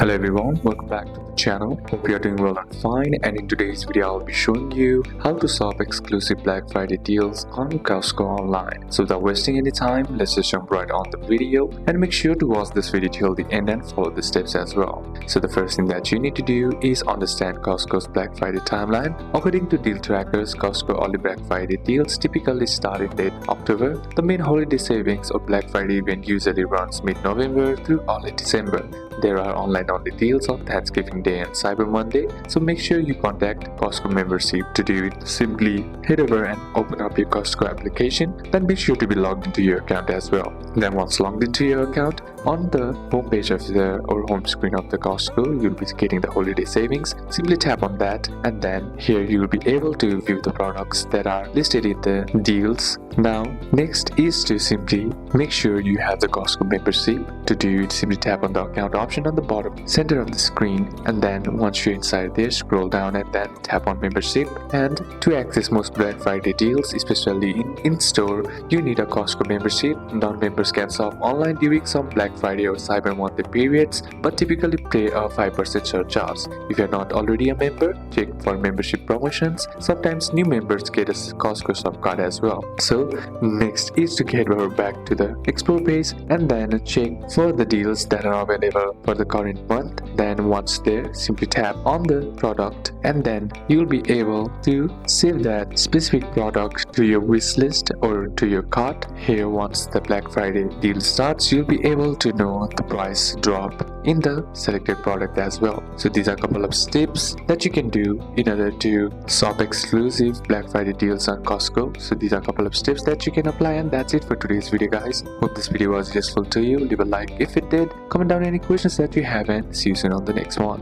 Hello everyone, welcome back to the channel. Hope you are doing well and fine, and in today's video I'll be showing you how to shop exclusive Black Friday deals on Costco online. So without wasting any time, let's just jump right on the video and make sure to watch this video till the end and follow the steps as well. So the first thing that you need to do is understand Costco's Black Friday timeline. According to deal trackers, Costco early Black Friday deals typically start in late October. The main holiday savings or Black Friday event usually runs mid-November through early December. There are online-only deals on Thanksgiving Day and Cyber Monday, so make sure you contact Costco membership. To do it, simply head over and open up your Costco application, then be sure to be logged into your account as well. Then once logged into your account, on the home page of home screen of the Costco, you'll be getting the holiday savings. Simply tap on that, and then here you'll be able to view the products that are listed in the deals. Now, next is to simply make sure you have the Costco membership. To do it, simply tap on the account option on the bottom center of the screen, and then once you're inside there, scroll down and then tap on membership. And to access most Black Friday deals, especially in store, you need a Costco membership. Non-members can shop online during some Black Friday or Cyber Monday periods, but typically pay a 5% surcharge. If you're not already a member, check for membership promotions. Sometimes new members get a Costco shop card as well. So next is to head over back to the explore page and then check for the deals that are available for the current month. Then once there, simply tap on the product, and then you'll be able to save that specific product to your wish list or to your cart. Here, once the Black Friday deal starts, you'll be able to know the price drop in the selected product as well. So these are a couple of steps that you can do in order to shop exclusive Black Friday deals on Costco. So these are a couple of steps that you can apply, and that's it for today's video, guys. Hope this video was useful to you. Leave a like if it did, comment down any questions that you have, and see you soon on the next one.